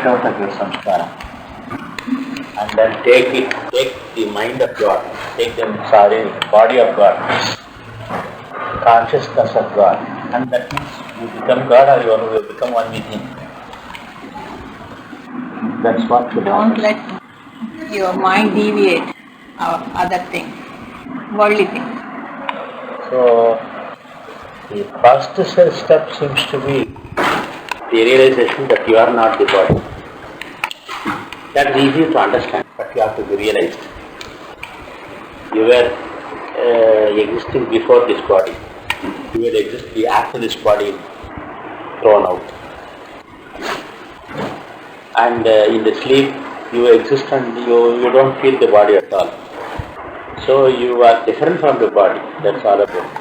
get out of your samskara and then take the mind of God, take the body of God, consciousness of God, and that means you become God or you will become one with Him. That's what should Don't happen. let your mind deviate or other things, worldly things. So, the first step seems to be the realization that you are not the body. That is easy to understand, but you have to be realized. You were existing before this body. You will exist after this body is thrown out. And in the sleep, you exist and you don't feel the body at all. So you are different from the body. That's all about it.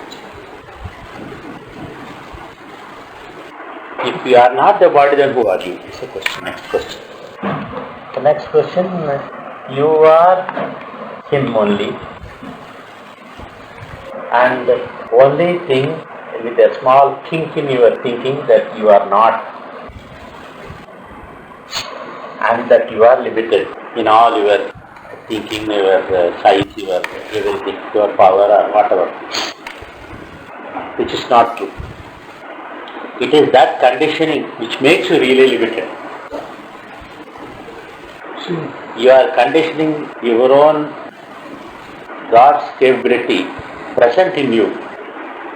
If you are not the body, then who are you? It's a question. Next question. The next question, you are Him only. And the only thing with a small kink in your thinking that you are not, and that you are limited in all your thinking, your size, your everything, your power or whatever, which is not true. It is that conditioning which makes you really limited. You are conditioning your own God's capability present in you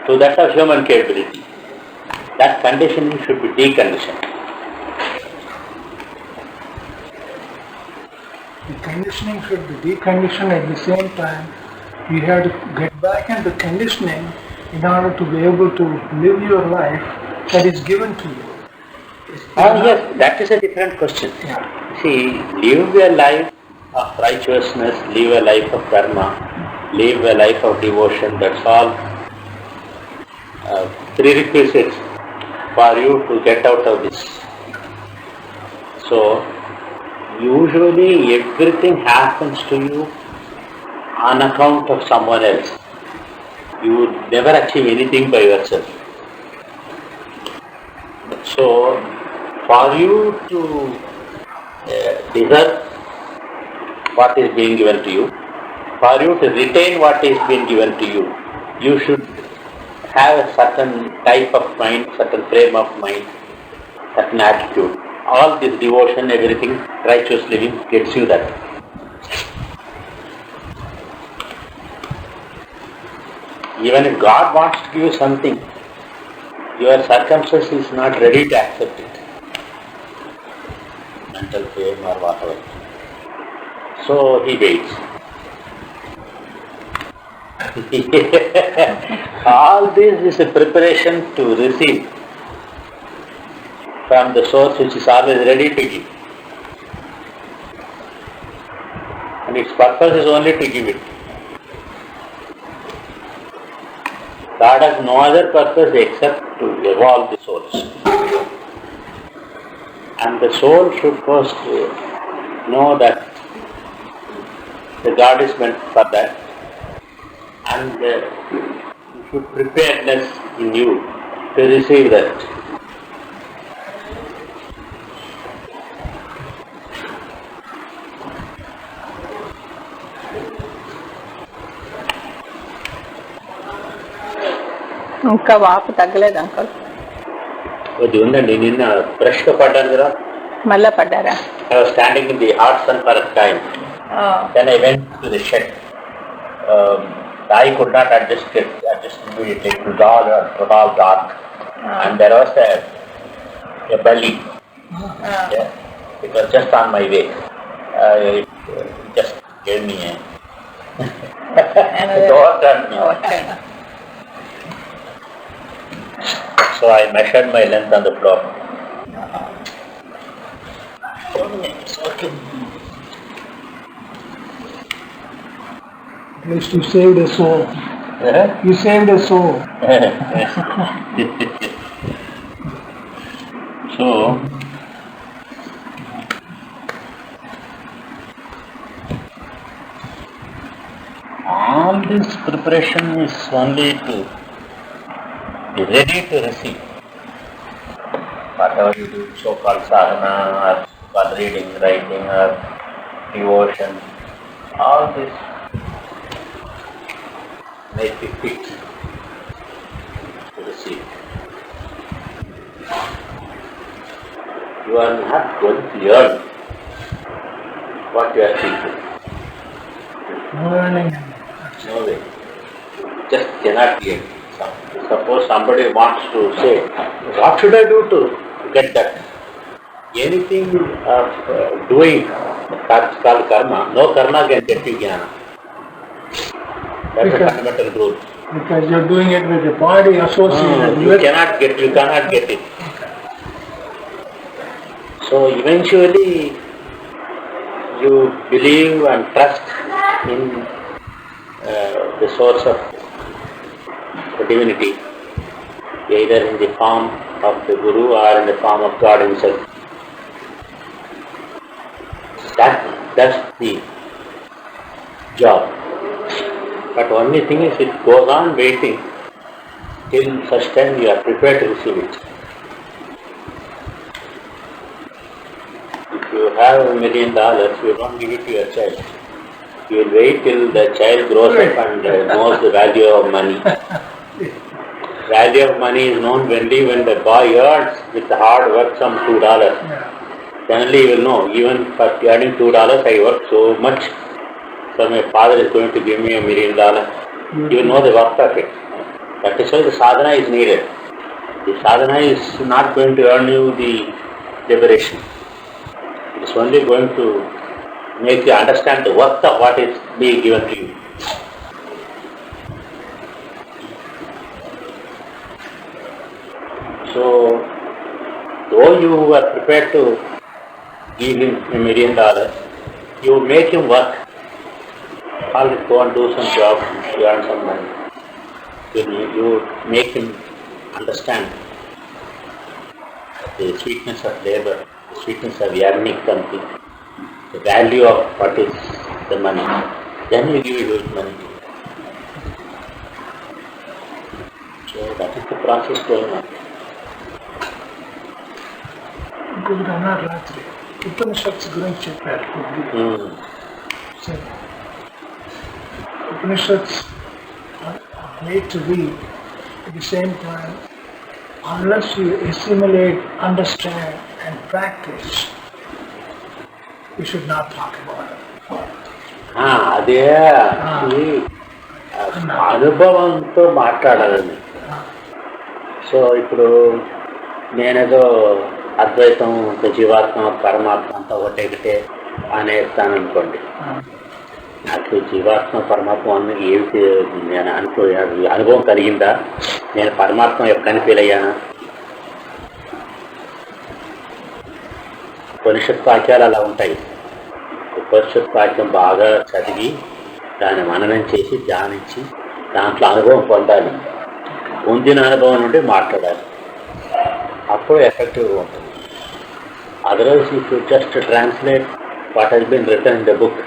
to that of human capability. That conditioning should be deconditioned. The conditioning should be deconditioned. At the same time, you have to get back into conditioning in order to be able to live your life that is given to you. Yes, that is a different question. Yeah. See, live a life of righteousness, live a life of dharma, live a life of devotion, that's all prerequisites for you to get out of this. So, usually everything happens to you on account of someone else. You would never achieve anything by yourself. So, for you to deserve what is being given to you, for you to retain what is being given to you, you should have a certain type of mind, certain frame of mind, certain attitude. All this devotion, everything, righteous living gets you that. Even if God wants to give you something, your circumstance is not ready to accept it. Mental frame or whatever. So he waits. All this is a preparation to receive from the source which is always ready to give. And its purpose is only to give it. God has no other purpose except to evolve the souls. And the soul should first know that the God is meant for that. And you should preparedness in you to receive that. ఇంకా వాపు తగ్గలేదు uncle. అది ఉందండి, నిన్న ఫ్రెష్గా పడ్డాను కదా. మళ్ళా పడ్డారా? I was standing in the hot sun for a time. Then I went to the shed. I could not adjust immediately. It was all dark. And there was a belly. Yeah. It was just on my way. It just gave me a it overturned me. So I measured my length on the floor. It's okay. At least you saved a soul. You saved a soul. So, all this preparation is only to be ready to receive. Whatever you do, so-called sadhana or or reading, writing, or devotion, all this make you fit to receive. You are not going to learn what you are teaching. No learning. No way. Just cannot get. Suppose somebody wants to say, what should I do to get that? Anything of doing, that's called karma. No karma can get you jnana. That's a fundamental rule. Because you're doing it with the body associated You with... cannot get it. So eventually you believe and trust in the source of the divinity, either in the form of the Guru or in the form of God himself. That's the job. But only thing is, it goes on waiting till such time you are prepared to receive it. If you have $1 million, you don't give it to your child. You will wait till the child grows up and knows the value of money. Value of money is known only when the boy earns with hard work some $2. Then only you will know, even for earning $2, I worked so much. So my father is going to give me $1 million. You will know the worth of it. That is why the sadhana is needed. The sadhana is not going to earn you the liberation. It is only going to make you understand the worth of what is being given to you. So, though you are prepared to give him $1 million, you make him work. I'll go and do some job, you earn some money. You make him understand the sweetness of labor, the sweetness of yagnik something, the value of what is the money. Then you give huge money. So that is the process going on. Guru అన్నారు రాత్రి ఉపనిషత్స్ గురించి చెప్పారు. Upanishads are made to read at the same time. Unless you assimilate, understand and practice, you should not talk about it. అదే అనుభవంతో మాట్లాడాలని. So ఇప్పుడు నేనేదో అద్వైతం, జీవాత్మ, పరమాత్మ అంతా ఒకటే అనేస్తాను అనుకోండి. నాకు జీవాత్మ పరమాత్మ అన్న ఏమిటి నేను అనుభవం కలిగిందా? నేను పరమాత్మ ఎప్పుడైనా ఫీల్ అయ్యానా? ఉపనిషత్ వాక్యాలు అలా ఉంటాయి. ఉపనిషత్ వాక్యం బాగా చదివి దాన్ని మననం చేసి ధ్యానించి దాంట్లో అనుభవం పొందాలి. పొందిన అనుభవం నుండి మాట్లాడాలి. అప్పుడు ఎఫెక్టివ్గా ఉంటుంది. Otherwise if you just translate what he's been written in the book,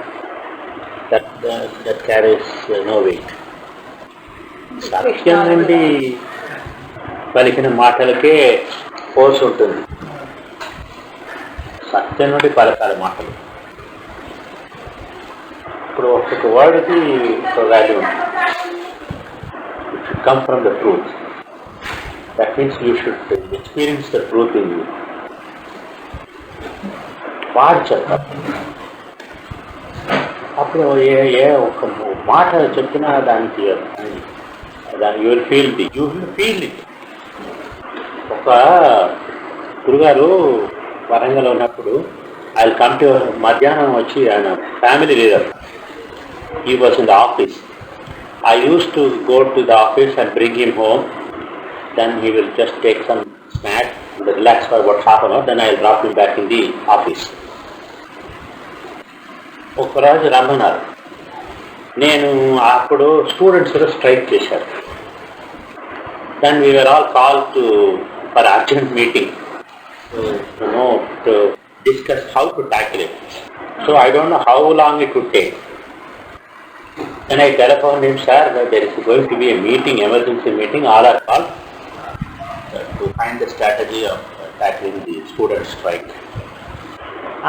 that carries no weight. సత్యం నుండి పలికిన మాటలకే ఫోర్స్ ఉంటుంది. సత్యం నుండి పలకాలి మాటలు. ఇప్పుడు ఒక్కొక్క వర్డ్కి ఒక వాల్యూ ఉంటుంది. It should come from the truth. That means you should experience the truth in you. వాడు చెప్తారు. అప్పుడు ఒక మాట చెప్పినా దానికి యూ విల్ ఫీల్ ఇట్. ఒక గురుగారు వరంగల్ ఉన్నప్పుడు ఐ విల్ కమ్ టు మధ్యాహ్నం వచ్చి ఆయన family leader. He was in the office. I use to go to the office and bring him home. Then he will just take some snack and relax for about half an hour. Then I will drop him back in the office. ఒకరోజు రమ్మన్నారు. నేను అప్పుడు students కూడా strike చేశారు. Then we were all call to for urgent meeting to discuss how to tackle it. So I don't know how long it would take. Then I telephone him, sir there is going to be a meeting, emergency meeting, all are call to find the strategy of tackling the student strike.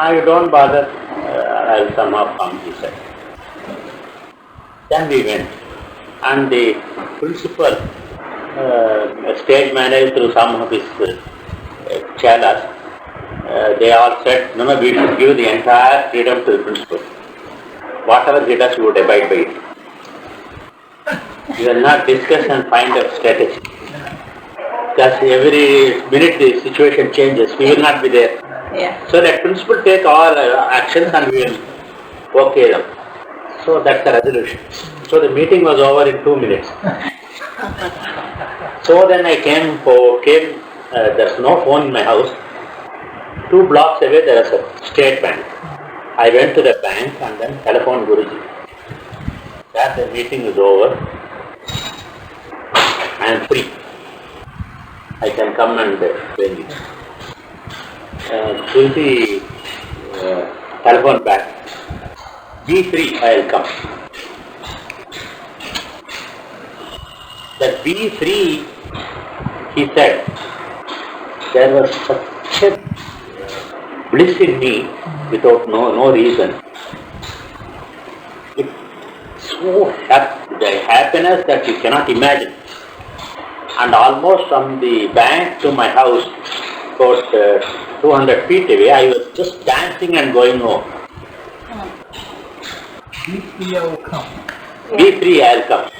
You don't bother, I'll somehow come, he said. Then we went. And the principal, stage manager through some of his chelas, they all said, no, we should give the entire freedom to the principal. Whatever he does, we would abide by it. We will not discuss and find a strategy. Because every minute the situation changes, we will not be there. Yeah. So let principal take all actions and we will okay them. So that's the resolution. So the meeting was over in 2 minutes. So then I came, there's no phone in my house. 2 blocks away there is a state bank. I went to the bank and then telephoned Guruji. That the meeting is over. I am free. I can come and bring it. Guruji telephone back. Be free, I will come. That be free, he said, there was such a bliss in me without no reason. It's so the happiness that you cannot imagine. And almost from the bank to my house, about 200 feet away, I was just dancing and going home. Be free, I will come. Be free, I will come.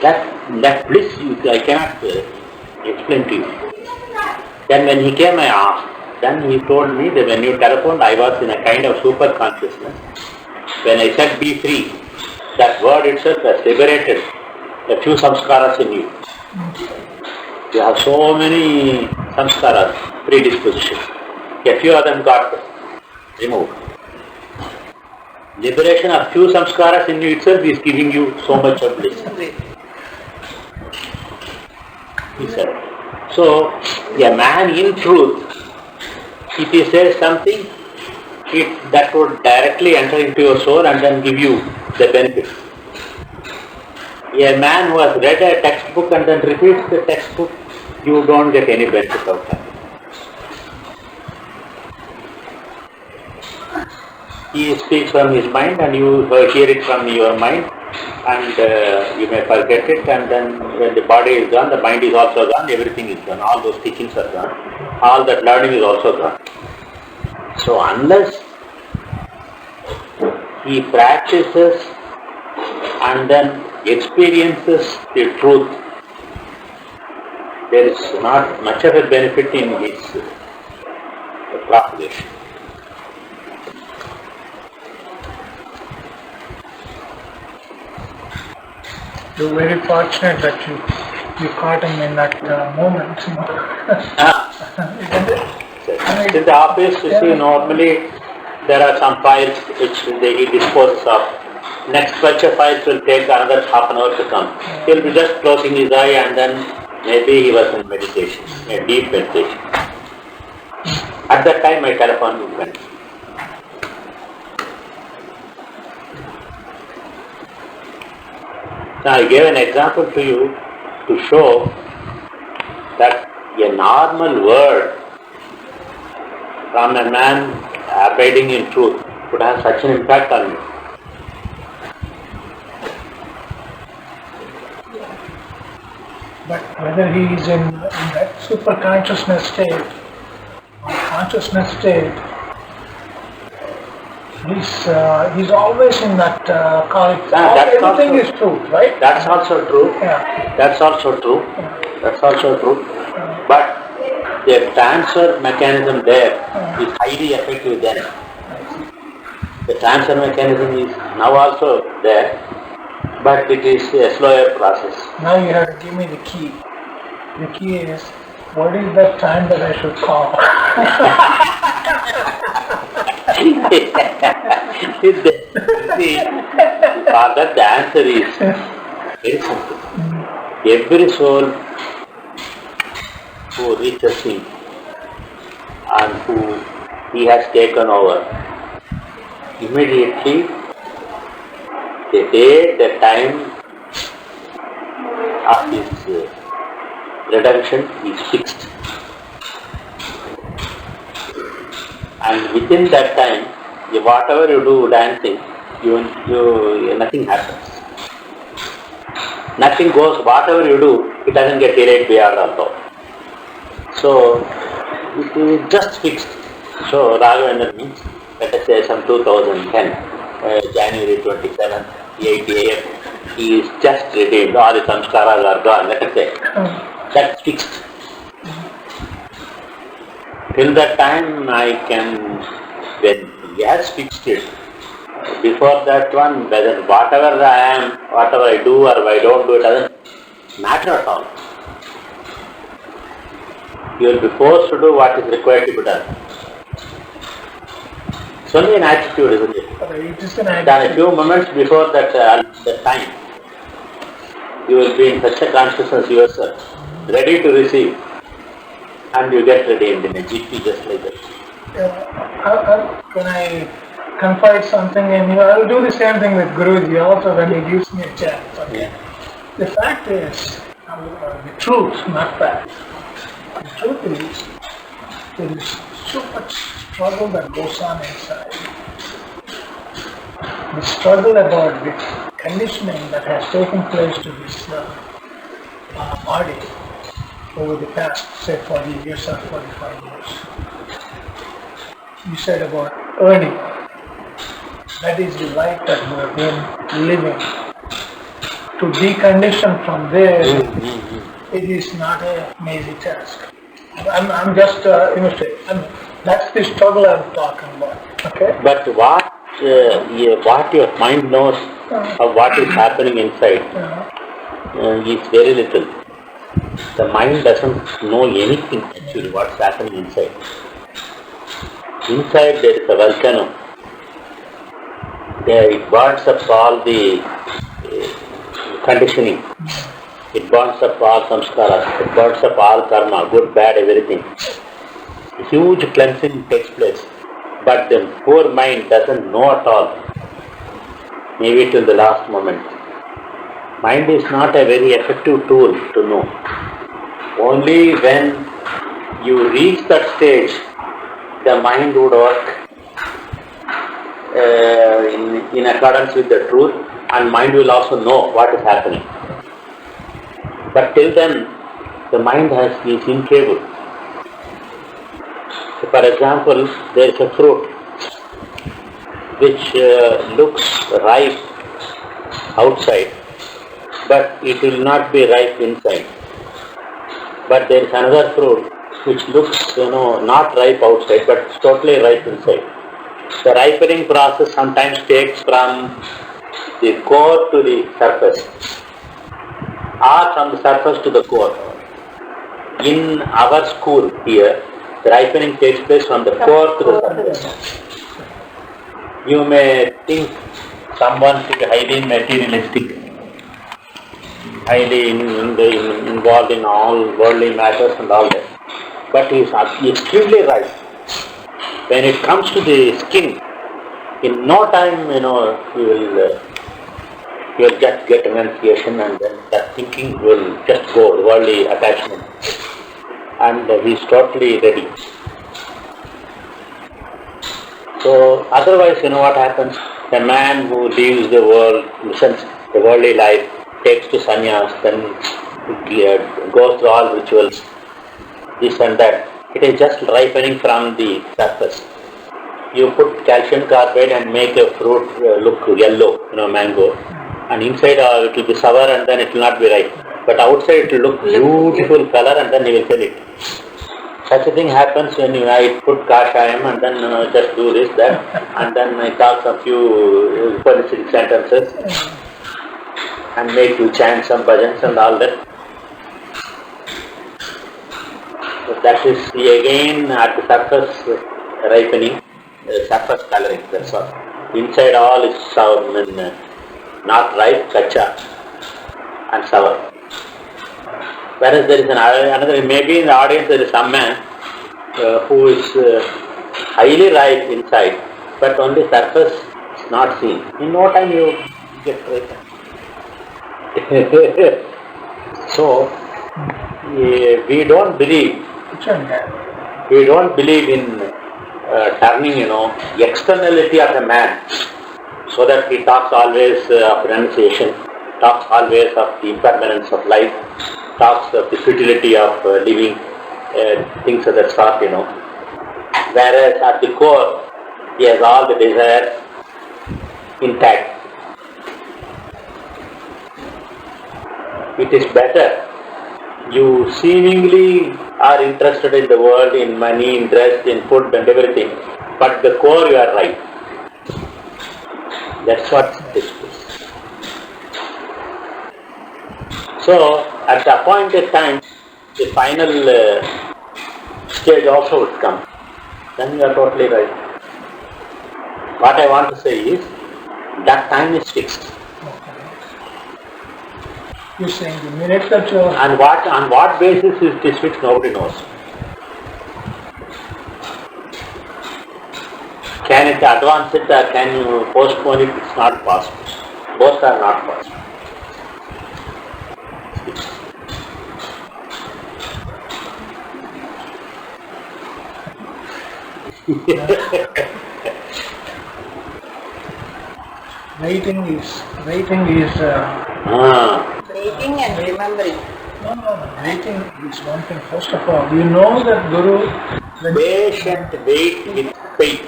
That bliss I cannot explain to you. Then when he came, I asked. Then he told me that when you telephoned, I was in a kind of super consciousness. When I said be free, that word itself has liberated a few samskaras in you. You have so many samskaras, predisposition. A few of them got removed. Liberation of few samskaras in you itself is giving you so much of bliss. He said. So, a man in truth, if he says something, that would directly enter into your soul and then give you the benefit. A man who has read a textbook and then repeats the textbook, you don't get any benefit of that. He speaks from his mind and you hear it from your mind and you may forget it, and then when the body is gone, the mind is also gone, everything is gone, all those teachings are gone, all that learning is also gone. So unless he practices and then experiences the truth, there is not much of a benefit in his propagation. You're very fortunate that you caught him in that moment. Isn't it? In the office, you see, normally there are some files which he disposes of. Next batch of files will take another half an hour to come. He'll be just closing his eye and then maybe he was in meditation, a deep meditation. At that time my telephone went. Now I gave an example to you to show that a normal word from a man abiding in truth could have such an impact on you. But whether he is in that super consciousness state or consciousness state, he's always in that everything is truth, right? That's also true. Yeah. That's also true. Yeah. That's also true. But the transfer mechanism there is highly effective then. The transfer mechanism is now also there, but it is a slower process. Now you have to give me the key. The key is, what is the time that I should call? See, Father, the answer is very simple. Every soul who reaches him and who he has taken over, immediately the day, the time of his redemption is fixed. And within that time, whatever you do dancing, nothing happens. Nothing goes, whatever you do, it doesn't get delayed beyond also. So, it is just fixed. So, Raghavendran means, let us say some 2010, January 27th, 8 a.m., he is just redeemed, all the samskaras are gone, let us say. That's fixed. Till that time, when he has fixed it, before that one, whether whatever I am, whatever I do or I don't do, it doesn't matter at all. You will be forced to do what is required to be done. It's only an attitude, isn't it? It is an attitude. Then a few moments before that time, you will be in such a consciousness yourself, ready to receive, and you get redeemed in a jiffy just like that. Can I confide something in you? I will do the same thing with Guruji also when he gives me a chance. Okay? Yeah. The fact is, the truth, not fact. The truth is, there is so much struggle that goes on inside. The struggle about the conditioning that has taken place to this body over the past, say, 40 years or 45 years. You said about earning. That is the life that we have been living. To decondition from there, it is not an easy task. I'm just illustrating. That's the struggle I'm talking about. Okay? But what your mind knows of what is happening inside is very little. The mind doesn't know anything actually what's happening inside. Inside there is a volcano. There it burns up all the conditioning. It burns up all samskaras. It burns up all karma, good, bad, everything. A huge cleansing takes place. But the poor mind doesn't know at all. Maybe till the last moment. Mind is not a very effective tool to know. Only when you reach that stage, the mind would work in accordance with the truth, and mind will also know what is happening. But till then, the mind is incapable. So for example, there is a fruit which looks ripe outside, but it will not be ripe inside. But there is another fruit which looks, not ripe outside, but it's totally ripe inside. The ripening process sometimes takes from the core to the surface, or from the surface to the core. In our school here, the ripening takes place from the core to the surface. You may think someone is highly materialistic, highly involved in all worldly matters and all that, but he is extremely right. When it comes to the skin, in no time, you will just get renunciation, and then that thinking will just go, worldly attachment, and he is totally ready. So otherwise, what happens? The man who leaves the world, listens the worldly life, takes to sannyas, then goes through all rituals, this and that. It is just ripening from the surface. You put calcium carbide and make a fruit look yellow, mango, and inside it will be sour and then it will not be ripe. But outside it will look beautiful color and then you will sell it. Such a thing happens when I put kashayam and then just do this, that, and then I talk some few Upanishadic sentences and make you chant some bhajans and all that. So that is again at the surface ripening, surface coloring, that's all. Inside all is sour, not ripe, kacha and sour. Whereas there is another, maybe in the audience there is some man who is highly ripe inside, but only surface is not seen. In no time you get ripe. So, we don't believe in turning, externality of a man, so that he talks always of renunciation, talks always of the impermanence of life, talks of the futility of living, things of that sort, Whereas at the core, he has all the desires intact. It is better. You seemingly are interested in the world, in money, in dress, in food and everything, but at the core you are right. That's what this is. So, at the appointed time, the final stage also would come. Then you are totally right. What I want to say is, that time is fixed. You're saying the minute that you're... And on what basis is this fixed, nobody knows. Can it advance it or can you postpone it? It's not possible. Both are not possible. Waiting is Waiting and remembering. No. Waiting is one thing. First of all, you know that Guru... Patient wait with faith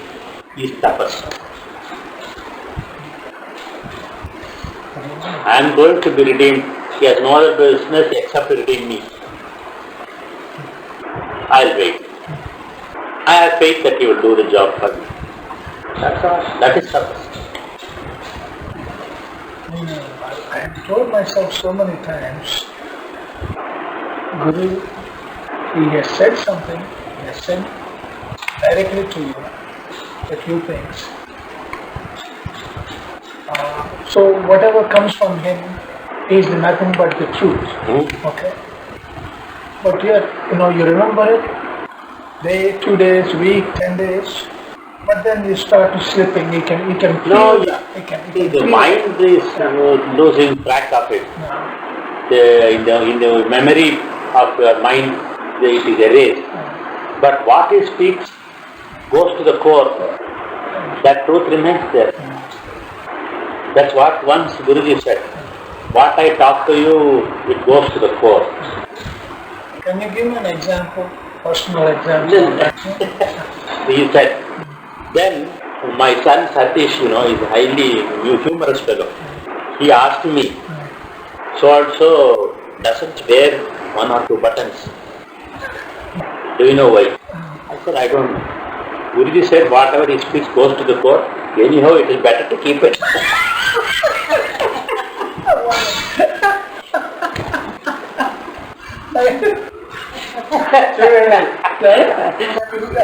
is tapas. I am going to be redeemed. He has no other business except to redeem me. I'll wait. I have faith that he will do the job for me. That's all. That is tapas. I have told myself so many times, Guru, he has said something, he has said directly to you a few things. So whatever comes from him is nothing but the truth. Okay? But yet, you remember it, day, 2 days, week, 10 days, but then you start to slipping, you can feel No, that. the mind is losing track of it. In the memory of your mind, it is erased. But what he speaks goes to the core. That truth remains there. That's what once Guruji said. What I talk to you, it goes to the core. Can you give me an example, personal example? He said, then my son Satish, is a highly humorous fellow. He asked me, so doesn't wear 1 or 2 buttons. Do you know why? I said, I don't know. Guruji said, whatever he speaks goes to the core. Anyhow, it is better to keep it.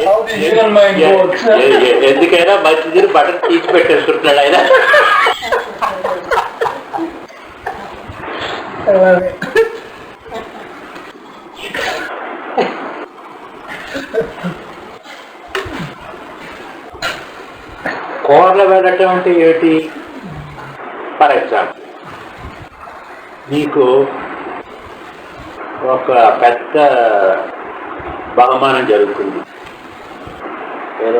How the human mind works. ఎందుకైనా మంచిది button తీసి పెట్టేసుకుంటున్నాడు ఆయన. కోర్ల వెళ్ళటం అంటే ఏంటి? For example, నీకు ఒక పెద్ద బహుమానం జరుగుతుంది. ఏదో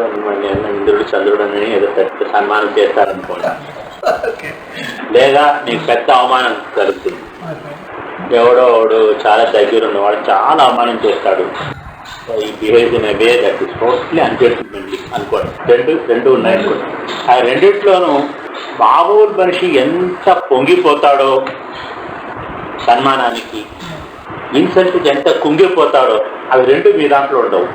ఇంద్రుడు చంద్రుడు అని ఏదో పెద్ద సన్మానం చేస్తారనుకోండి. లేదా నీకు పెద్ద అవమానం జరుగుతుంది. ఎవడోడు చాలా దగ్గర ఉన్నవాడు చాలా అవమానం చేస్తాడు. ఈ behave in way that is mostly అన్జస్ట్మెంట్లీ అనుకోండి. రెండు ఉన్నాయి అనుకోండి. ఆ రెండిట్లోనూ మామూలు మనిషి ఎంత పొంగిపోతాడో సన్మానానికి, ఇన్సల్ట్కి ఎంత కుంగిపోతాడో, అవి రెండు మీ దాంట్లో ఉండవు.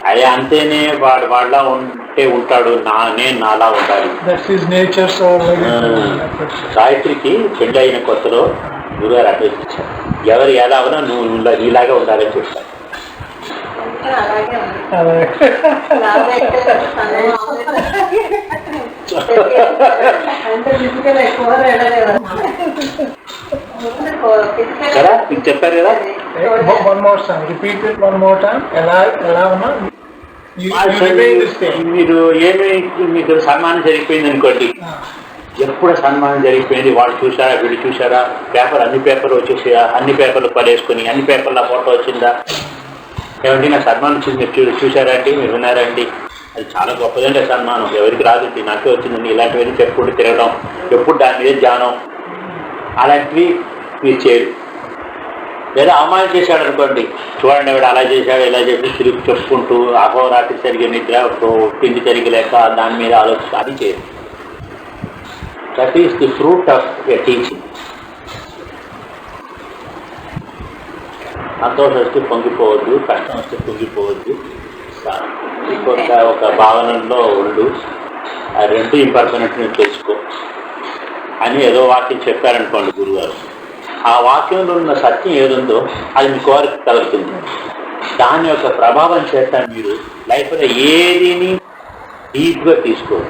అదే అంతేనే వాళ్ళ ఉంటే ఉంటాడు, నేను నాలా ఉండాలి. గాయత్రికి పెళ్ళి అయిన కొత్తలో గురుగారు అడ్వైస్ ఇచ్చారు, ఎవరు ఎలా ఉన్నా నువ్వు ఇలాగే ఉండాలని చెప్తారు. కదా మీకు చెప్పారు కదా. మీరు మీకు సన్మానం జరిగిపోయింది అనుకోండి, ఎప్పుడు సన్మానం జరిగిపోయింది, వాళ్ళు చూసారా వీళ్ళు చూసారా, అన్ని పేపర్లు వచ్చేసి అన్ని పేపర్లు పడేసుకుని అన్ని పేపర్ల ఫోటో వచ్చిందా, ఏమంటే నా సన్మానం చూసి మీరు చూశారండి, మీరు విన్నారండి, అది చాలా గొప్పదండి సన్మానం, ఎవరికి రాదండి, నాకే వచ్చిందండి, ఇలాంటివన్నీ చెప్పుకుంటూ తిరగడం, ఎప్పుడు దాని మీద ధ్యానం, అలాంటివి మీరు చేయరు. లేదా అవమానం చేశాడు అనుకోండి, చూడండి వాడు అలా చేశాడు ఇలా చేసి తిరిగి చెప్పుకుంటూ అహోరాత్రి సరిగ్గా నిద్ర తిండి సరిగ్గా లేక దాని మీద ఆలోచన, అది చేయరు. That is the fruit of a teaching. సంతోషం వస్తే పొంగిపోవద్దు, కష్టం వస్తే పొంగిపోవద్దు, ఇంకొక ఒక భావనలో ఉండు, ఆ రెండు ఇంపార్టెంట్ నేను తెలుసుకో అని ఏదో వాక్యం చెప్పారనుకోండి గురుగారు. ఆ వాక్యంలో ఉన్న సత్యం ఏదుందో అది మీ కోరిక కలుగుతుంది. దాని యొక్క ప్రభావం చేత మీరు లైఫ్లో ఏదిని డీప్గా తీసుకోరు,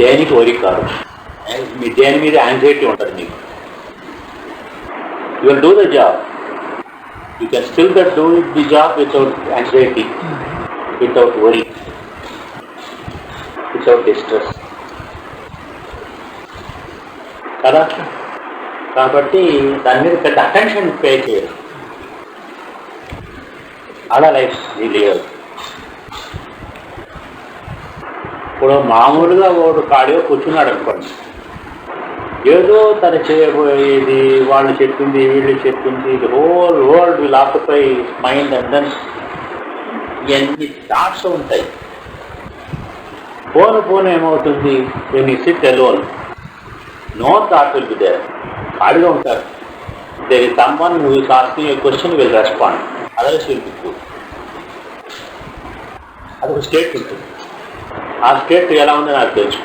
దేనికి వరి కాదు, మీ దేని మీద యాంగ్జైటీ ఉంటుంది మీకు. You will do the job. You can still do the job without anxiety, without worry, without distress. కదా, కాబట్టి దాని మీద పెద్ద అటెన్షన్ పే చేయరు, అలా లైఫ్ లేదు. ఇప్పుడు మామూలుగా వాడు ఖాళీగా కూర్చున్నాడు అనుకోండి, ఏదో తను చేయబోయేది, వాళ్ళు చెప్పింది వీళ్ళు చెప్పింది, the whole world will occupy mind, and then ఎన్ని థాట్స్ ఉంటాయి. పోను ఏమవుతుంది, when you sit alone, no thought will be there, ఖాళీగా ఉంటారు. There is someone who is asking a question, will respond, others will be cool. అదొక state ఉంటుంది. ఆ state ఎలా ఉందో నాకు తెలుసు.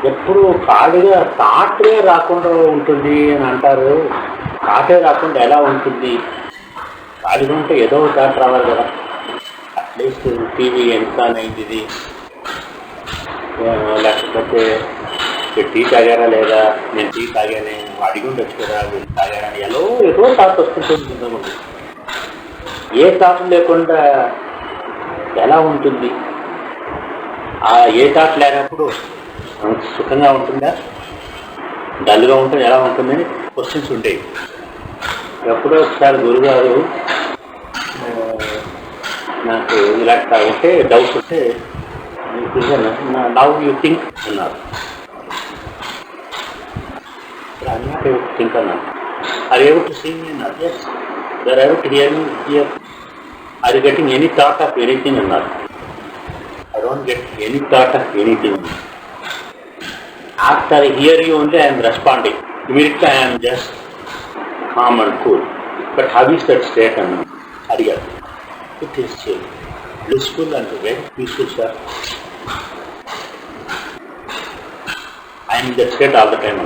ఎప్పుడు ఖాళీగా థాటే రాకుండా ఉంటుంది అని అంటారు. థాటే రాకుండా ఎలా ఉంటుంది? ఖాళీగా ఉంటే ఏదో థాట్ రావాలి కదా. అట్లీస్ట్ టీవీ ఎంత అయింది, లేకపోతే టీ తాగారా లేదా, నేను టీ తాగానే, అడిగి ఉండొచ్చు కదా, వీళ్ళు తాగారా, ఏదో థాట్ వస్తుంటుంది. ఏ థాట్ లేకుండా ఎలా ఉంటుంది? ఆ ఏ థాట్ లేనప్పుడు సుఖంగా ఉంటుందా, డల్గా ఉంటుంది, ఎలా ఉంటుందని క్వశ్చన్స్ ఉంటాయి. ఎప్పుడో ఒకసారి గురుగారు నాకు ఇలా ఉంటే డౌట్స్ ఉంటే, నౌ యూ థింక్ అన్నారు. థింక్ అన్నారు. Are you able to see me అన్నారు. Yes, they are able to hear me hear. Are you getting any thought of anything అన్నారు. I don't get any thought of anything. After I hear you only, I am responding. Immediately I am just calm and cool. But how is that state? It is chill, blissful and very peaceful, sir. I am in that state all the time.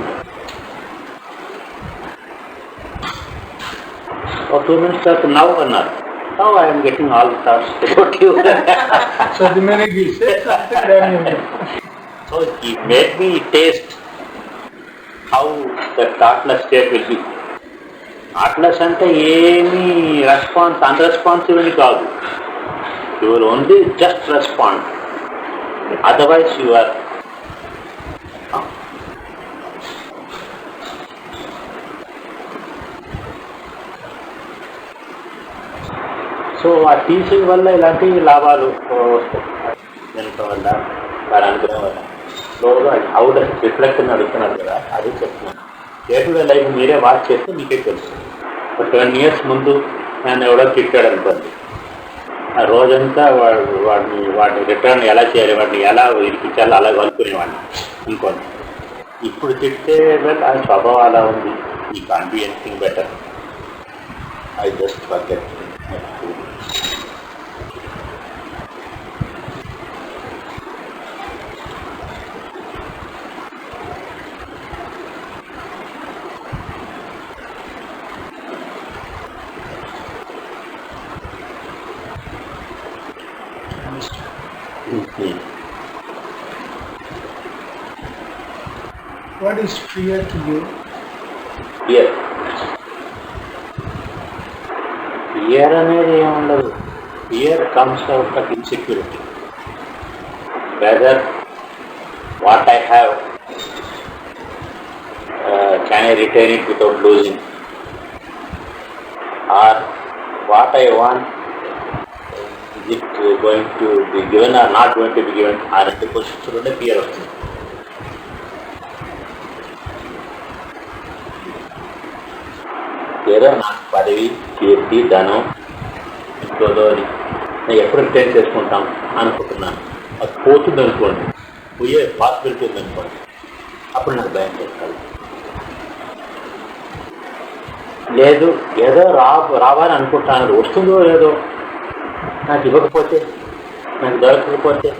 For 2 minutes after now or not. Now I am getting all the thoughts about you. So the minute he said something, then you know. So he made me taste how the thoughtless state will be. Thoughtless అంటే ఏమీ response, అన్రెస్పాన్సిబిలిటీ కాదు. You will only just respond. Otherwise you are so ఆ teaching వల్ల ఇలాంటి లాభాలు వస్తాయి. దాని వల్ల, దాని అనుగ్రహం వల్ల స్లోగా అవుట్ రిఫ్లెక్ట్ అని అడుగుతున్నారు కదా, అది చెప్తున్నాను. డే లైఫ్ మీరే వాచ్ చేస్తే మీకే తెలుస్తుంది. ఒక 10 years ముందు నన్ను ఎవడో తిట్టాడు అనుకోండి, ఆ రోజంతా వాడిని రిటర్న్ ఎలా చేయాలి, వాడిని ఎలా ఇరిపించాలో అలా కలుపుకునేవాడిని అనుకోండి. ఇప్పుడు తిట్టే ఆ స్వభావం అలా ఉంది. ఈ can't be anything better, I just forget. What is fear to you? Fear అనేది ఏముండదు. Fear comes out of insecurity. Whether what I have, can I retain it without losing? or what I want, is it going to be given or not going to be given, or the questions fear వస్తుంది. ఏదో నాకు పదవి, కీర్తి, ధనం, ఇంకోదో నేను ఎప్పుడు retain చేసుకుంటాం అనుకుంటున్నాను. అది పోతుంది అనుకోండి, పోయే పాసిబిలిటీ ఉందనుకోండి, అప్పుడు నాకు భయం చేస్తాను. లేదు ఏదో రావాలని అనుకుంటాను, వస్తుందో లేదో, నాకు ఇవ్వకపోతే, నాకు దొరకకపోతే,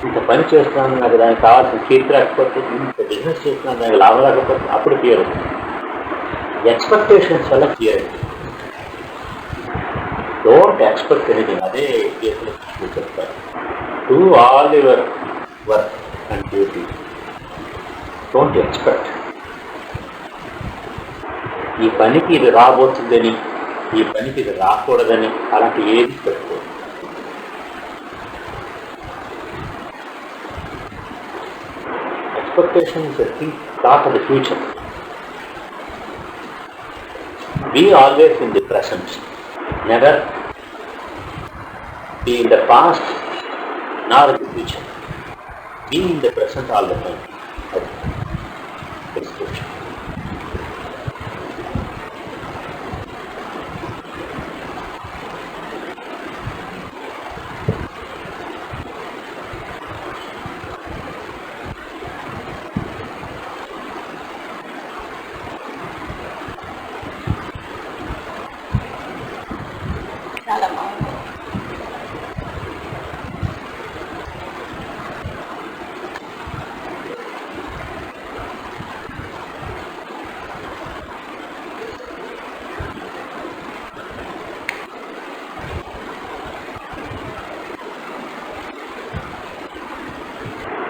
ఇంత పని చేస్తున్నాను, నాకు దానికి కావాల్సిన కీర్తి రాకపోతే, ఇంత బిజినెస్ చేస్తున్నాను, దానికి లాభం రాకపోతే, అప్పుడు ఫియర్ వస్తుంది. ఎక్స్పెక్టేషన్స్ వల్ల ఫియర్ అండి. Don't expect anything. అదే కేసులో చెప్తారు. Do all your work and duty, don't expect. ఈ పనికి ఇది రాబోతుందని, ఈ పనికి ఇది రాకూడదని అలాంటి ఏది పెట్టుకోదు. Expectation is the thought of the future. Be always in the present. Never be in the past nor in the future. Be in the present all the time. That's good. చాలా బాగుంది.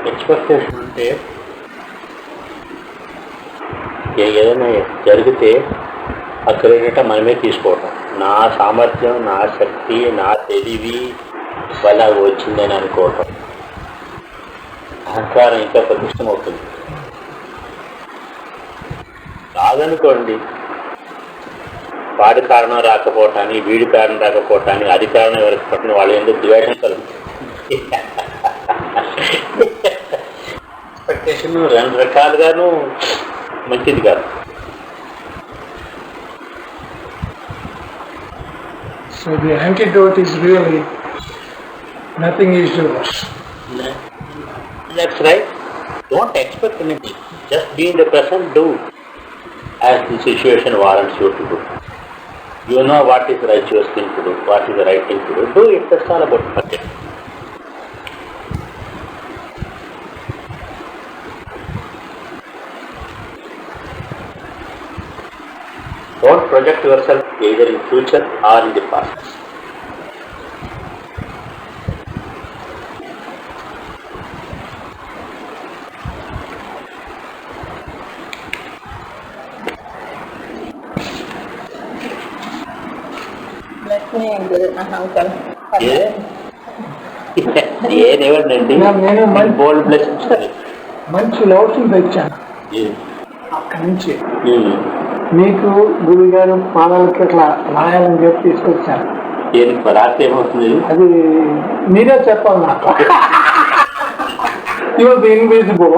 ఎక్స్పెక్టేషన్ అంటే ఏదైనా జరిగితే ఆ credit మనమే తీసుకోవటం. నా సామర్థ్యం, నా శక్తి, నా తెలివి వల్ల వచ్చిందని అనుకోవటం. అహంకారం ఇంకా ప్రతిష్టమవుతుంది. కాదనుకోండి, వాడి కారణం రాకపోవటాన్ని, వీడి కారణం రాకపోవటాన్ని, అది కారణం ఎవరికి పట్టిన వాళ్ళు ఎందుకు ద్వేషం కలుగుతుంది. ఎక్స్పెక్టేషన్ రెండు రకాలుగాను మంచిది కాదు. So the antidote is really nothing is yours. That's right. Don't expect anything. Just be in the present, do as the situation warrants you to do. You know what is the righteous thing to do, what is the right thing to do. Do it. That's all about it. Don't project yourself either in future or in the past. అహంకారం ఏదేవండి నేను బోల్డ్ blessings. మంచి లోటు తెచ్చాను అక్కడి నుంచి. మీకు గురువు గారు పాదాలకి ఇట్లా రాయాలని చెప్పి తీసుకొచ్చాను. దేనికి రాత్రి ఏమవుతుంది? అది మీరే చెప్పాలి నాకు. ఇవాళ ఇన్విజిబుల్.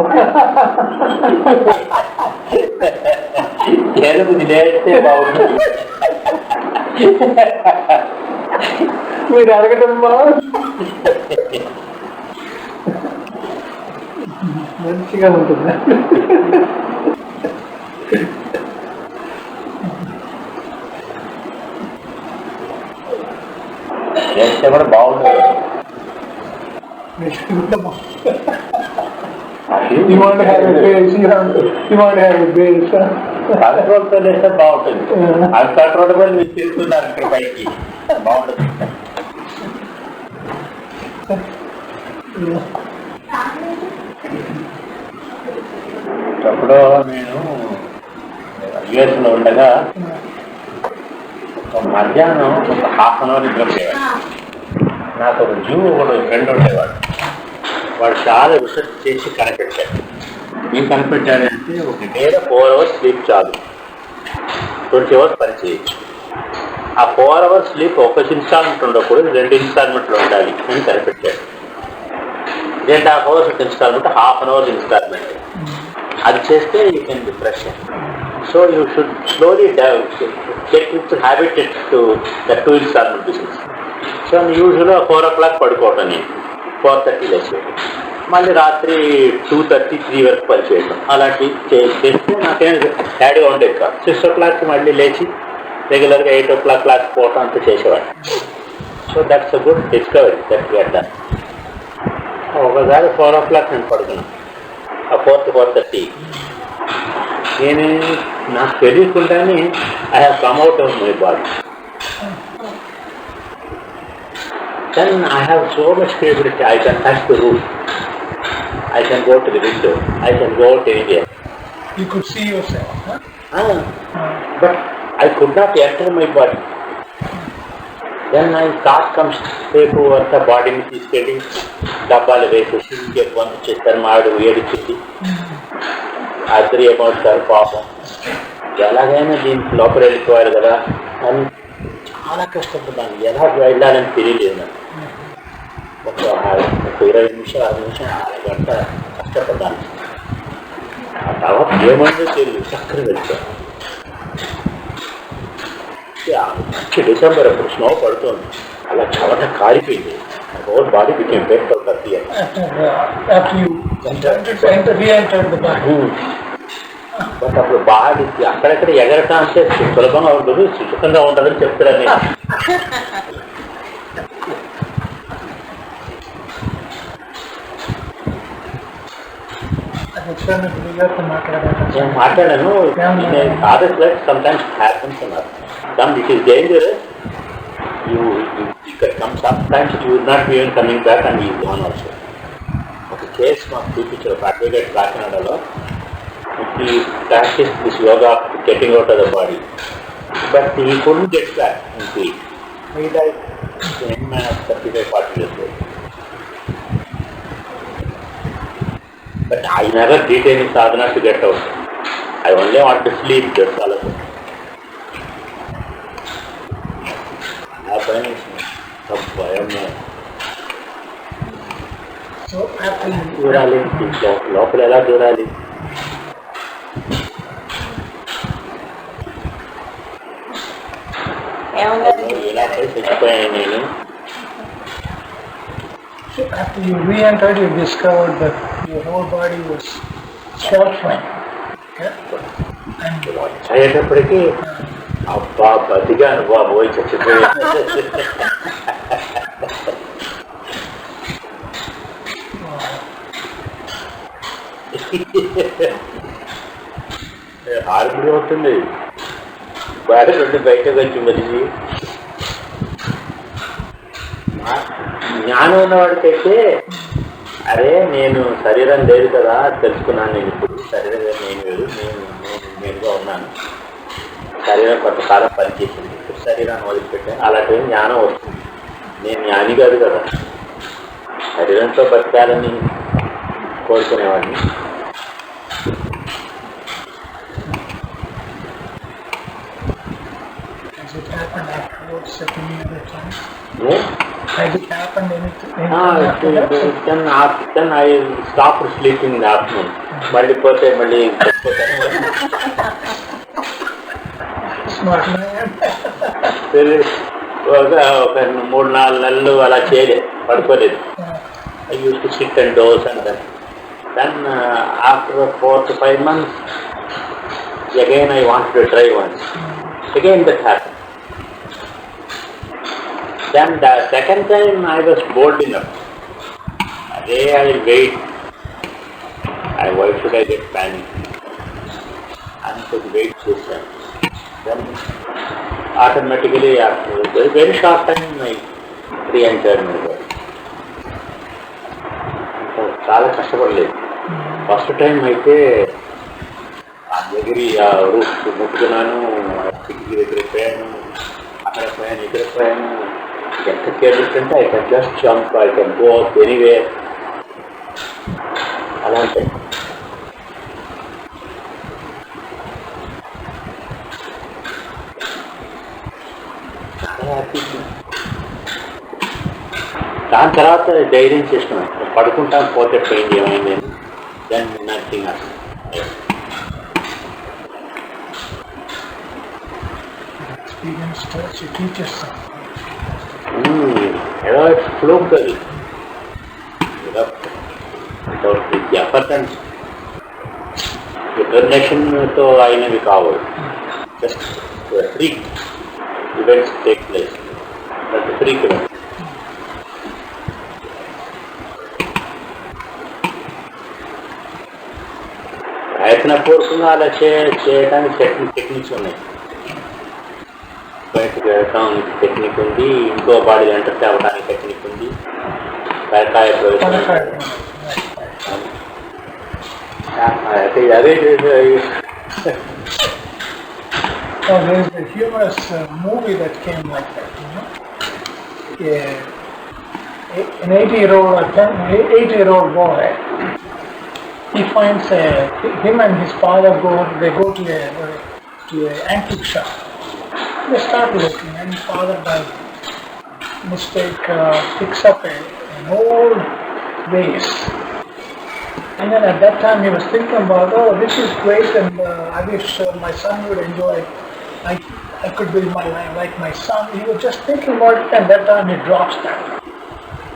ఎరుపుది నేస్తే బాగుంటుంది. మీరు అడగటం మంచిగా ఉంటుంది. చేస్తే కూడా బాగుంటుంది. You want to have a base, you want to have a base. కంట్రోల్తో చేస్తే బాగుంటుంది. అన్కంట్రోలబుల్ మీరు చేస్తున్నారు ఇక్కడ పైకి, బాగుంటుంది. అప్పుడు నేను యుఎస్లో ఉండగా మధ్యాహ్నం ఒక హాఫ్ అన్ అవర్ నిద్రపోయేవాడు. నాకు ఒక ఒకడు ఫ్రెండ్ ఉండేవాడు. వాడు చాలా రీసెర్చ్ చేసి కనిపెట్టాడు. ఏం కనిపెట్టాడంటే ఒక డే 4 hours స్లీప్ చాలు. 20 hours పని చేయొచ్చు. ఆ 4 hours స్లీప్ ఒక ఇన్స్టాల్మెంట్ ఉండకూడదు, 2 ఇన్స్టాల్మెంట్లు ఉండాలి అని కనిపెట్టాడు. 2.5 hours instalment, half an hour instalment. అది చేస్తే you can be fresh. So you should slowly get with habited to the 2 instalment business. So యూజువల్గా 4 o'clock పడుకోవటం, నేను 4:30 లేచేయడం, మళ్ళీ రాత్రి 2:30, 3 వరకు పనిచేయడం. అలాంటివి చేస్తే నాకేం హ్యాడ్గా ఉండేది కాదు. 6 o'clock మళ్ళీ లేచి రెగ్యులర్గా 8 o'clock క్లాస్ పోవటం అంతా చేసేవాడు. So that's a good discovery that we have done. ఒకసారి 4 o'clock నేను పడుకున్నాను, ఆ 4:30 నేను నాకు తెలియకుండానే I have come out of my body. Then I have so much creativity. I can touch the roof. I can go to the window. I can go out anywhere. You could see yourself, huh? But I could not enter my body. Then I thought comes take over the body is getting డబ్బాలు వేసేసి ఇంకేం చేస్తారు. మాడు ఏడిచింది, అద్దరి ఏమవుతారు పాపం, ఎలాగైనా దీనికి లోపల వెళ్ళిపోయారు కదా అని చాలా కష్టపడ్డాను. ఎలా వెళ్ళాలని తెలియలేదు నాకు. ఒక 20 నిమిషాలు, 6 నిమిషాలు, 6 గంట కష్టపడ్డాను. ఆ తర్వాత ఏమైందో తెలియదు, చక్కగా వెళ్ళాను. మంచి డిసెంబర్ అప్పుడు స్నో పడుతుంది, అలా చవట కారిపోయింది. Whole body became wet for 30 years. But అప్పుడు బాడీ అక్కడెక్కడ ఎగరటం అంటే సులభంగా ఉండదు, సుఖంగా ఉండదని చెప్తారని. నేను మాట్లాడాను. ఆదర్స్ లైఫ్ సమ్టైమ్స్ హ్యాపన్స్ అన్నారు. Some it is dangerous. You can come sometimes you will not be even coming back and he is gone also. ఒక కేసు మాకు చూపించారు ఒక అడ్వకేట్ కాకినాడలో. He practiced this yoga getting out of the body, but he couldn't get back into it. He died a young man of 35-40 years old. But I never did any sadhana to get out. I only want to sleep, that's all of it. దూరాలి లోపల ఎలా దూరాలి? ఇలా చచ్చిపోయాను నేను. So after you re-entered, you discovered that your whole body was suffering. అయ్యేటప్పటికీ అబ్బా బతిగాను బాబోయ్ చచ్చిపోయాను. Harmony అవుతుంది బాగా రెండు బయటకు వచ్చి మనిషి. జ్ఞానం ఉన్నవాడికైతే అరే నేను శరీరం లేదు కదా తెలుసుకున్నాను. నేను ఇప్పుడు శరీరం నేను వేరు, నేనుగా ఉన్నాను. శరీరం కొంతకాలం పనిచేసింది, ఇప్పుడు శరీరాన్ని వదిలిపెట్టాను. అలాంటి జ్ఞానం వస్తుంది. నేను జ్ఞాని కాదు కదా, శరీరంతో బతకాలని కోరుకునేవాడిని. Has it happened afterwards at any other time? Yeah. Has it happened anything? Then I stopped sleeping in the afternoon. మళ్ళీ పోతే మళ్ళీ Smart man. ఒక 3-4 నెలలు అలా చేయలేదు, పడుకోలేదు. I used to sit and doze and then after 4 to 5 months again I wanted to try once. Again that happened. Then the second time I was bold enough. Again I will wait. Why should I get panic? I should wait this time. Then automatically after a very short time I re-entered my body. చాలా కష్టపడలేదు. First time అయితే ఎగిరి ఆ roof ముట్టుకున్నాను, కిటికీ దగ్గర పోయాను, అక్కడ పోయాను, ఇక్కడ పోయాను. ఎంత కేర్లెస్ అంటే I can just jump, I can go up anywhere. అలాంటి దాని తర్వాత ధైర్యం చేస్తున్నాం పడుకుంటాం పోతే పోయింది ఏమైంది అని దాన్ని నథింగ్ అసలు experience starts to teach us something. It's fluke అది వితౌట్ విత్ ఎఫర్ట్ అండ్ డిటర్మినేషన్తో అయినవి కావు just freak events take place that freak ప్రయత్నపూర్వకంగా అలా చేయడానికి టెక్నిక్స్ ఉన్నాయి. బయటకు వెళ్ళడానికి టెక్నిక్ ఉంది, ఇంకో బాడీ ఎంటర్ అవ్వడానికి టెక్నిక్ ఉంది, పరకాయ ప్రవేశం అదే. Oh, there's a humorous movie that came like that, an 8-year-old boy, he finds him and his father go to a antique shop. They start looking, and his father by mistake picks up an old vase. And then at that time he was thinking about, oh, this is great, and I wish my son would enjoy it. I could build my life like my son. He was just thinking about it, and that time he drops that.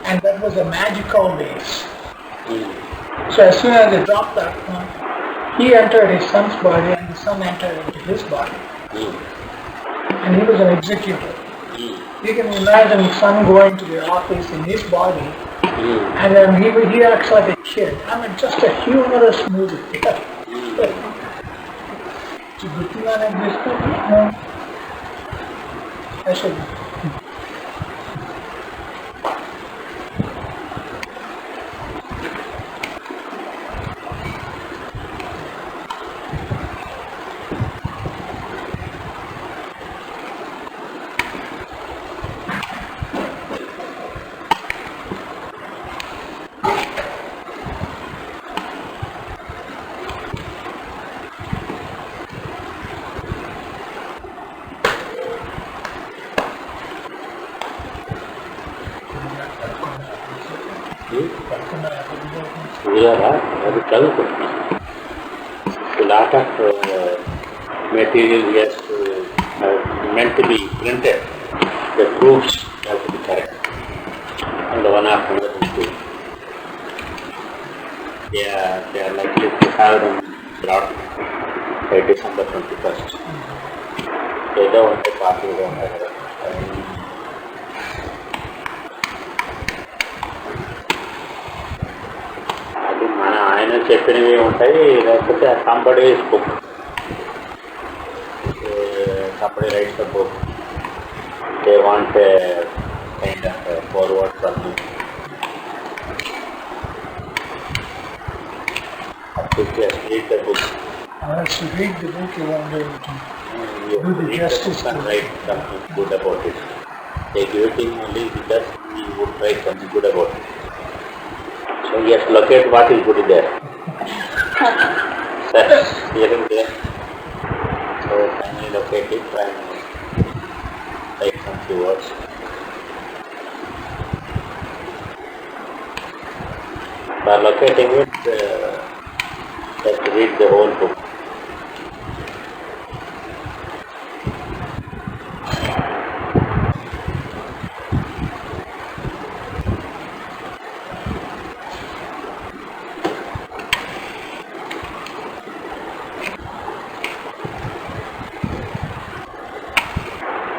And that was a magical vase. So as soon as he dropped that one, he entered his son's body, and the son entered into his body. And he was an executor. You can imagine the son going to the office in his body, and then he acts like a kid. I mean, just a humorous movie. It's a good thing on existence. No. I should. అది చదువుకుంటున్నాం. Lot of material yes meant to be printed. The proofs have to be correct. And one after another two. They are likely to have them brought by December 21st. ఏదో ఉంటే పార్టీగా ఉంటాయి కదా. అది మన ఆయన చెప్పినవి ఉంటాయి, లేకపోతే somebody book, somebody writes a book, they want a kind of a forward from you. Just read the book. Unless you read the book, you won't be able to You do the read justice the book to and it. write something good about it. They give it in only because we would write something good about it. So yes, locate what is good there. That's here and there. So finally locate it and write some few words. By locating it, just read the whole book.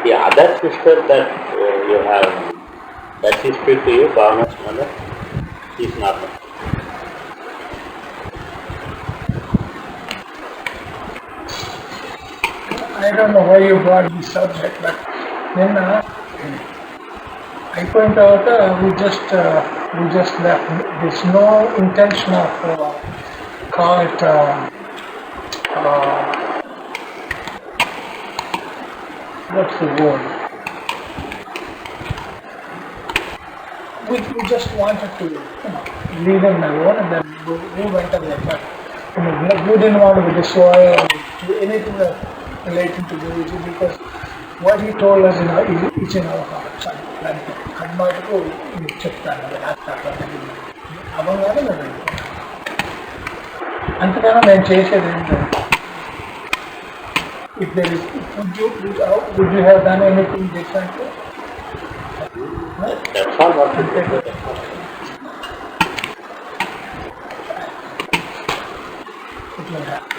The other sister that you have, that she speak to you, Bhavana's mother, she is normal. I don't know why you brought this subject, but then I point out we just left. There's no intention of call it what's the word? We just wanted to leave him alone, and then we went away. But we didn't want to be disloyal to anything that relating to Guruji, because what he told us is in our hearts. అది మటుకు మీకు చెప్తాను, అది అవ్వగానే మేము వెళ్ళిపోతాం. అంతకన్నా నేను చేసేది ఏంటంటే, if there is, would you have done anything differently? That's all what you did. It will happen.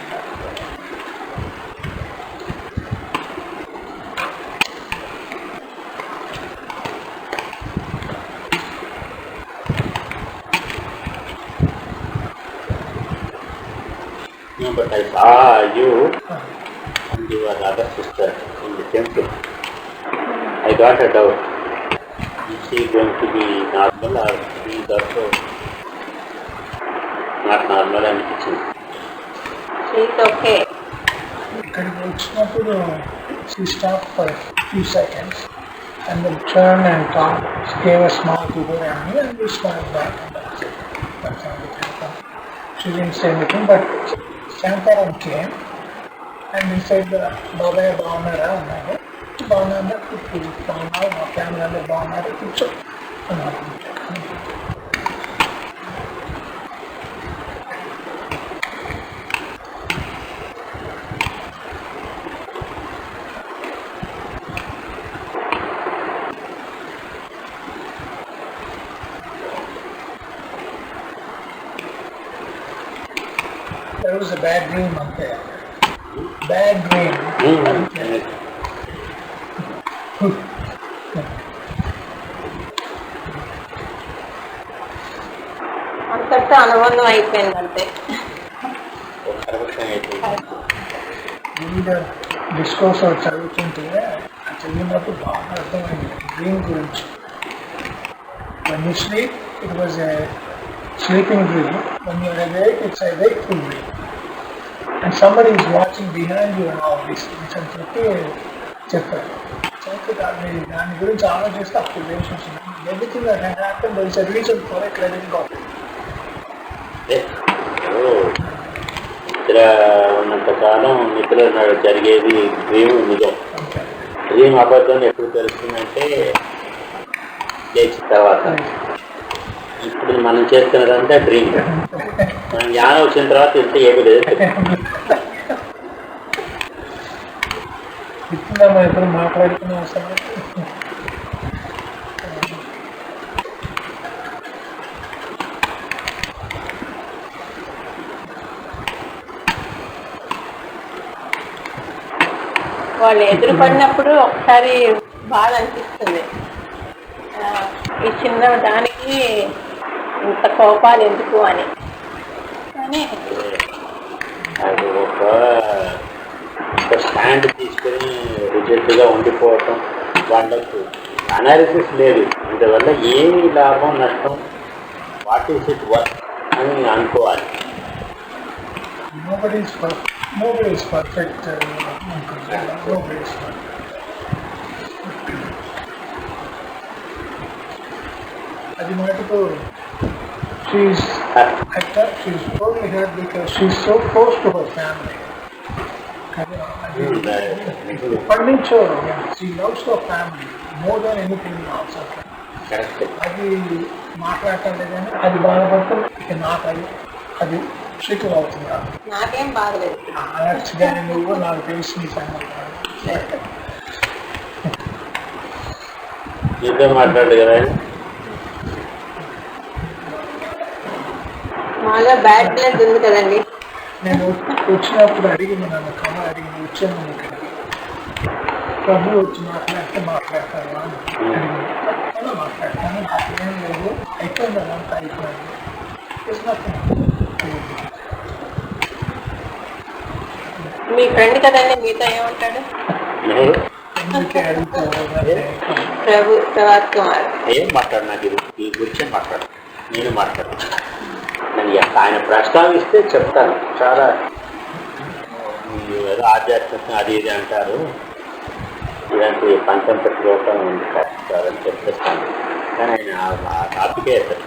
No, but I saw you and your other sister in the temple. I got a doubt. Is she going to be normal or she is also not normal and kitchen? She is okay. ఇక్కడికి వచ్చినప్పుడు she stopped for a few seconds and then turned and talked, gave a small figure and me and we started back. That's how it happened. She didn't say anything, but Shankaran came and he said, బాబాయ్ బాగున్నారా అన్నాడు. బాగున్నాను, బాగున్నారు, మా family అందరూ బాగున్నారు, కూర్చో అన్నారు. There was a bad dream up there. Bad dream. అంతటితో అనుబంధం అయిపోయింది అంతే. మీద డిస్కోర్స్ చదువుతుంటే చదివినప్పుడు బాగా అర్థమైంది డ్రీమ్ గురించి. When you sleep, it was a sleeping dream. When you are awake, it's a wakeful dream. And somebody is watching behind you and all these things అని చెప్పారు. దాని గురించి ఆలోచిస్తే అప్పుడు relations everything that had happen there is a reason for it, let it go. నిద్ర ఉన్నంతకాలం నిద్ర జరిగేది డ్రీమ్ నిజం. డ్రీమ్ అబద్ధం ఎప్పుడు తెలుస్తుందంటే లేచిన తర్వాత. ఇప్పుడు మనం చేస్తున్నదంతా డ్రీమ్. మనం జ్ఞానం వచ్చిన తర్వాత ఇంత ఏమీ లేదు. ఇప్పుడు మనం ఎప్పుడు మాట్లాడుకునే అవసరం వాళ్ళు ఎదురుపడినప్పుడు ఒకసారి బాధ అనిపిస్తుంది. ఈ చిన్న దానికి ఇంత కోపాలు ఎందుకు అని. కానీ అది ఒక స్టాండ్ తీసుకొని రిజల్ట్గా ఉండిపోవటం, వాళ్ళకు అనాలిసిస్ లేదు. అందువల్ల ఏమి లాభం నష్టం, వాట్ ఈస్ ఇట్ వర్క్ అని అనుకోవాలి. Nobody is perfect. Nobody is perfect. అది మటుకు she's totally hurt because she's so close to her family. ఎప్పటి నుంచో she loves her family more than anything else. అది మాట్లాడటం లేదని అది బాధపడుతుంది. ఇక నాకు అది ట్రికల్ అవుతుంది. నాకేం బాగలేదు. యాక్చువల్గా నువ్వు నాకు తెలిసి నీ సంగతి మాట్లాడు కదా. మాలో బ్యాడ్ బ్లడ్ ఉంది కదండి. నేను వచ్చినప్పుడు అడిగింది, నన్ను కమ్మ అడిగింది, వచ్చాను ఇక్కడ ప్రభు వచ్చి మాట్లాడతారు అని అడిగింది. మాట్లాడతాను, నాకేం లేదు, అయిపోయింది, అదంతా అయిపోయింది. మీ ఫ్రెండ్ కదండి, మీతో ఏమంటాడు? ఎందుకే అడుగుతావు? ప్రభాత్ కుమార్ ఏం మాట్లాడు, నాకు ఈ గురించే మాట్లాడు, నేను మాట్లాడు. ఆయన ప్రస్తావిస్తే చెప్తాను. చాలా ఏదో ఆధ్యాత్మికం అది ఇది అంటారు, ఇలాంటి పంచంత శ్లోకం అని చెప్పేస్తాను. కానీ ఆయన ఆ టాపికే అవుతాడు.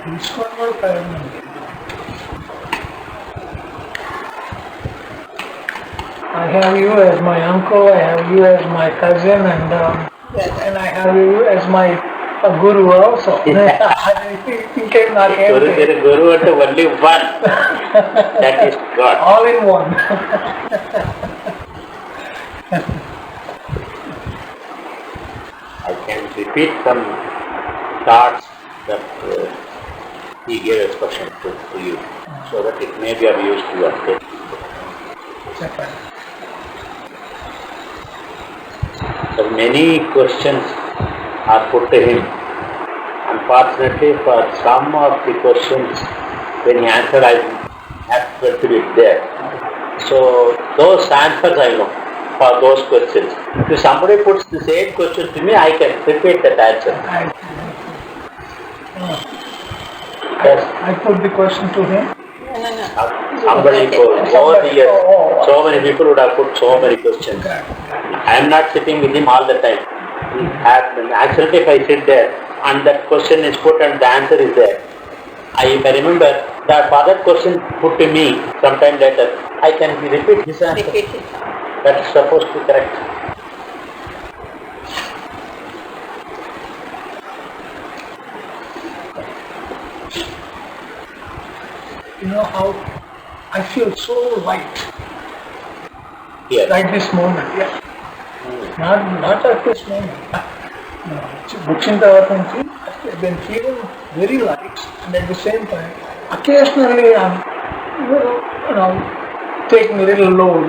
తెలుసుకోవడం కూడా. I have you as my uncle, I have you as my cousin, and I have you as my guru also. Incame Guru and only one. That is God. All in one. I can repeat some thoughts that he gave expression to you, so that it may be of use to your faith. So many questions are put to him. Unfortunately, for some of the questions, when he answered, I have to put it there. So those answers I know for those questions. If somebody puts the same question to me, I can repeat that answer. Yes. I put the question to him. Somebody over the years, so many people would have put so many questions. I am not sitting with him all the time. Actually, if I sit there and that question is put and the answer is there, I remember that for that question put to me sometime later, I can repeat his answer. That's supposed to be correct. You know how I feel so light. Yes. Right this moment, yeah. Not at this moment. I've been feeling very light, and at the same time, occasionally I'm taking a little load.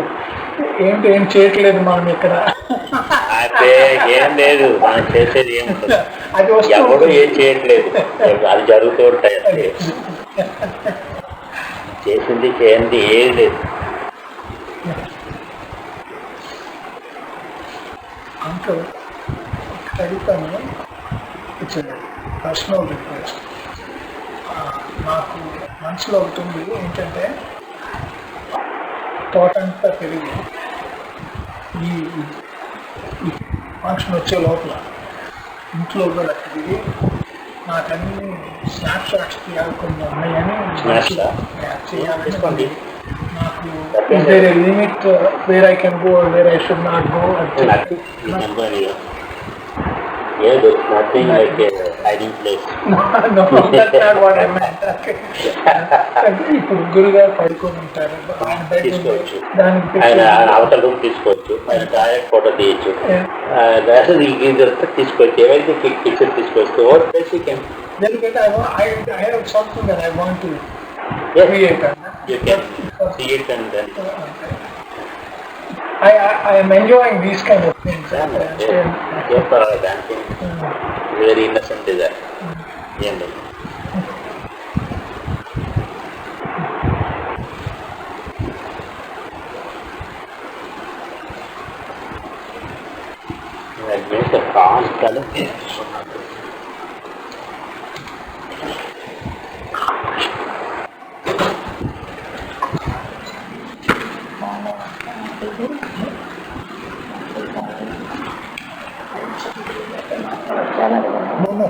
ఏం చేయట్లేదు మనం ఇక్కడ. అదే ఏం లేదు, మనం చేసేది ఏముండదు. అది ఎవరు ఏం చేయట్లేదు, అది జరుగుతూ ఉంటాయి. చేసింది చేయండి ఏది లేదు. అంకుల్ అడుగుతాను, ఇట్స్ పర్సనల్ రిక్వెస్ట్. నాకు మనసులో ఒకటి ఉంది, ఏంటంటే తోట అంతా పెరిగి ఈ ఫంక్షన్ వచ్చే లోపల ఇంట్లో కూడా తిరిగి నాకు అన్ని స్నాప్ షాట్స్ తీయాలకుండా ఉన్నాయని చేయాలని నాకు వేరే limit where I can go where I should not go. Yeah, there's nothing like a hiding place. No, that's not what I meant. Okay. ఇప్పుడు గురుగారు పడుకొని ఉంటారు, తీసుకోవచ్చు, దానికి ఆయన అవతల రూమ్ తీసుకోవచ్చు, ఆయన డైరెక్ట్ ఫోటో తీయచ్చు, తీసుకోవచ్చు, ఏవైతే పిక్చర్ తీసుకోవచ్చు. Over place you can. ఎందుకంటే I have something that I want to create. You can see it and then I am enjoying these kind of things. Dancing, very innocent is that. That makes a fast color. No,